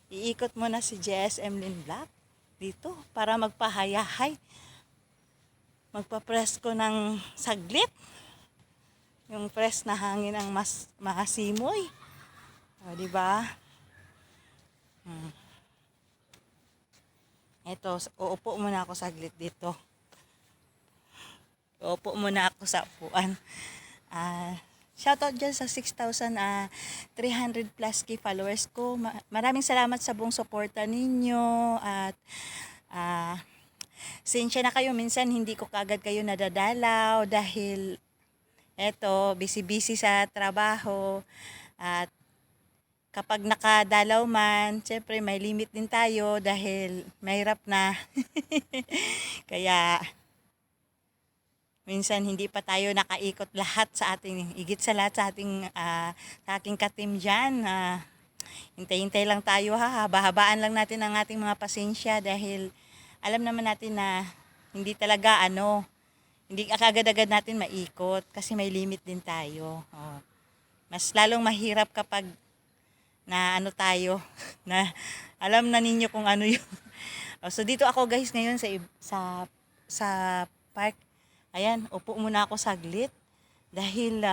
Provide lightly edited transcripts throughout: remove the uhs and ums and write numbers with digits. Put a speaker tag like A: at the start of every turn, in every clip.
A: Iikot mo na si JSM Linblock dito para magpahayahay. Magpa-press ko ng saglit. Yung press na hangin ang mas makasimoy. O, diba? Ito, uupo muna ako saglit dito. Uupo muna ako sa upuan. Shoutout dyan sa 6,300 plus key followers ko. Maraming salamat sa buong suporta ninyo. At sinsya na kayo, minsan hindi ko kagad kayo nadadalaw dahil eto, busy-busy sa trabaho. At kapag nakadalaw man, syempre may limit din tayo dahil mahirap na. Kaya minsan hindi pa tayo nakaikot lahat sa ating, higit sa lahat sa ating katim dyan. Hintay-hintay lang tayo ha, haba-habaan lang natin ang ating mga pasensya dahil alam naman natin na hindi talaga hindi agad-agad natin maikot kasi may limit din tayo. Mas lalong mahirap kapag na tayo, na alam na ninyo kung ano yun. So dito ako guys ngayon sa park. Ayan, upo muna ako saglit dahil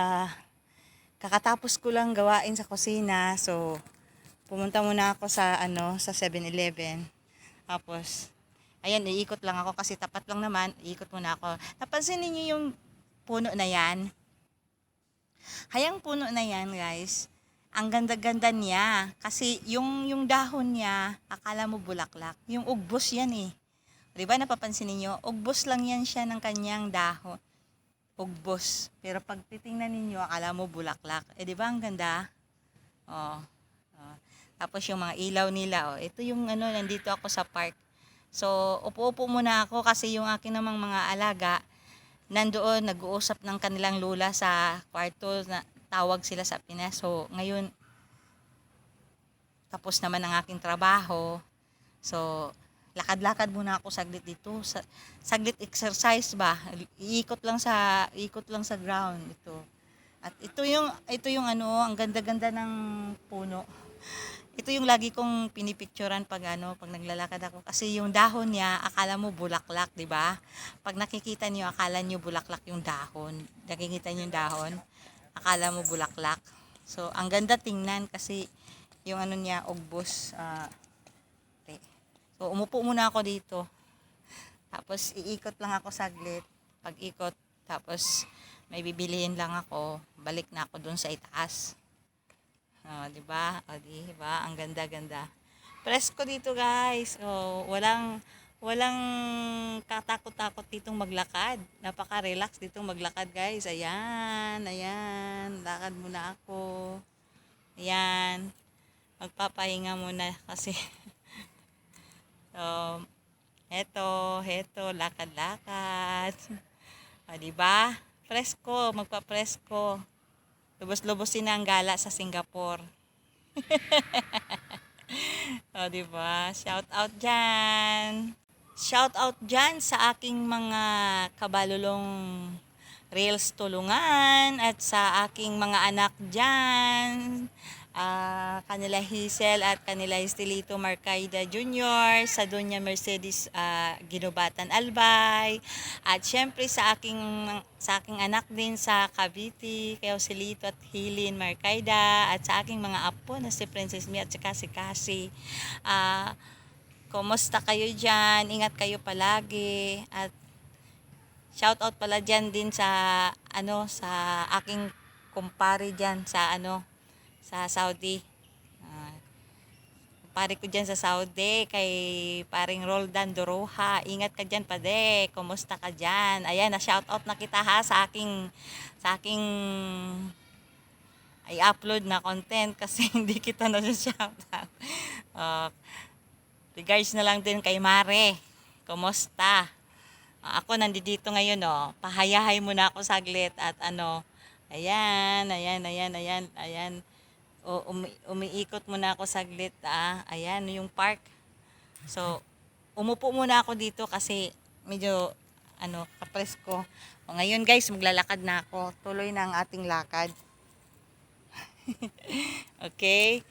A: kakatapos ko lang gawain sa kusina. So pumunta muna ako sa sa 7-Eleven. Tapos ayan, iikot lang ako kasi tapat lang naman. Iikot muna ako. Napansin niyo yung puno na yan? Hayang puno na yan, guys. Ang ganda-ganda niya. Kasi yung dahon niya, akala mo bulaklak. Yung ugbos yan eh. Diba napapansin niyo? Ugbos lang yan siya ng kanyang dahon. Ugbos. Pero pag titingnan ninyo, akala mo bulaklak. Diba ang ganda? Oh. Tapos yung mga ilaw nila, ito yung nandito ako sa park. So, upo-upo muna ako kasi yung akin namang mga alaga, nandoon nag-uusap ng kanilang lula sa kwarto, na tawag sila sa Pinas. So, ngayon, tapos naman ang aking trabaho. So, lakad-lakad muna ako saglit dito. Saglit exercise ba? Iikot lang sa ground ito. At ito yung ang ganda-ganda ng puno. Ito yung lagi kong pinipicturan pag naglalakad ako kasi yung dahon niya akala mo bulaklak, 'di ba? Pag nakikita niyo akala niyo bulaklak yung dahon. Nakikita niyo yung dahon, akala mo bulaklak. So ang ganda tingnan kasi yung niya ugbos. Okay. So umupo muna ako dito. Tapos iikot lang ako saglit. Pag-ikot tapos may bibilihin lang ako. Balik na ako doon sa itaas. Di ba? Di ba? Ang ganda-ganda. Presko dito, guys. Walang katakot-takot ditong maglakad. Napaka-relax ditong maglakad, guys. Ayan. Lakad muna ako. Ayan. Magpapahinga muna kasi so, heto, lakad-lakad. Di ba? Presko, magpa-presko. Lubos-lubosin na ang gala sa Singapore. Diba? Shout out dyan. Shout out dyan sa aking mga kabalulong Reels tulungan at sa aking mga anak dyan. Kanila Hazel at kanila Estelito Marcaida Jr., sa Doña Mercedes Ginubatan Albay, at syempre sa aking anak din sa Cavite, kay Joselito at Hilin Marcaida, at sa aking mga apo na si Princess Mi at saka si Cassie. Kumusta kayo dyan? Ingat kayo palagi. At shout out pala dyan din sa sa aking kumpare dyan sa sa Saudi. Kumpare ko dyan sa Saudi kay paring Roldan Doroha. Ingat ka dyan, pade. Kumusta ka dyan? Ayan, na shout out na kita ha sa aking ay upload na content kasi hindi kita na shout out. Regards na lang din kay Mare. Kumusta? Ako nandito ngayon pahayahay muna ako saglit at ayan. Umiikot muna ako saglit ayan yung park. So umupo muna ako dito kasi medyo kapresko. Ngayon guys, maglalakad na ako. Tuloy na ang ating lakad. Okay?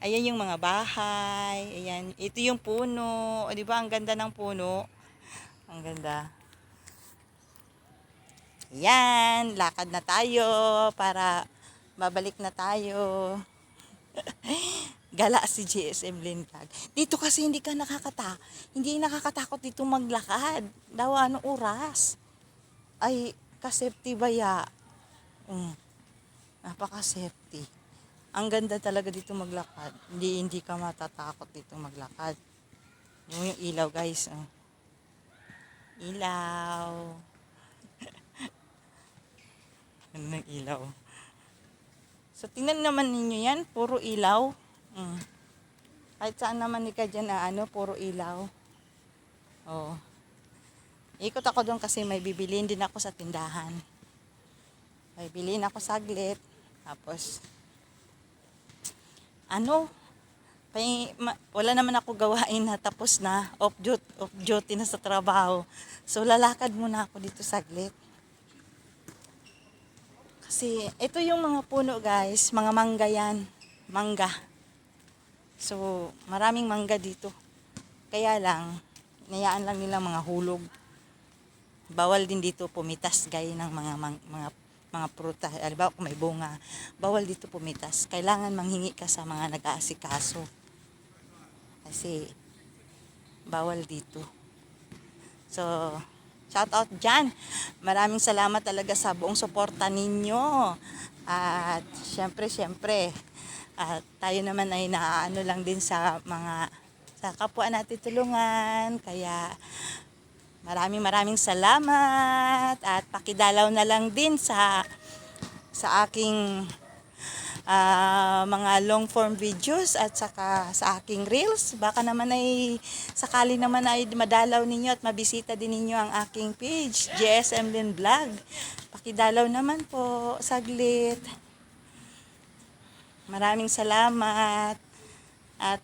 A: Ayan yung mga bahay. Ayan. Ito yung puno. O, di ba? Ang ganda ng puno. Ang ganda. Ayan. Lakad na tayo para babalik na tayo. Gala si GSM Lindag. Dito kasi hindi nakakatakot dito maglakad. Daw anong oras? Ay, ka-safety ba ya? Napaka-safety. Ang ganda talaga dito maglakad. Hindi ka matatakot dito maglakad. Yung ilaw guys. Oh. Ilaw. Ano ng ilaw? So tingnan naman ninyo yan. Puro ilaw. Kahit saan naman ni ka dyan puro ilaw. Oh. Ikot ako doon kasi may bibiliin din ako sa tindahan. May bilhin ako saglit. Tapos, wala naman ako gawain na tapos na. Off duty na sa trabaho. So, lalakad muna ako dito saglit. Kasi, ito yung mga puno guys. Mga mangga yan. Mangga. So, maraming mangga dito. Kaya lang, inayaan lang nilang mga hulog. Bawal din dito pumitas gaya ng mga prutas. Halimbawa kung may bunga, bawal dito pumitas. Kailangan manghingi ka sa mga nag-aasikaso. Kasi bawal dito. So, shout out dyan. Maraming salamat talaga sa buong suporta ninyo. At syempre, tayo naman ay naano lang din sa kapwa natin tulungan. Kaya maraming salamat at pakidalaw na lang din sa aking mga long form videos at saka sa aking reels. Baka naman ay sakali naman ay madalaw ninyo at mabisita din ninyo ang aking page, GSM Lin Vlog. Pakidalaw naman po saglit. Maraming salamat at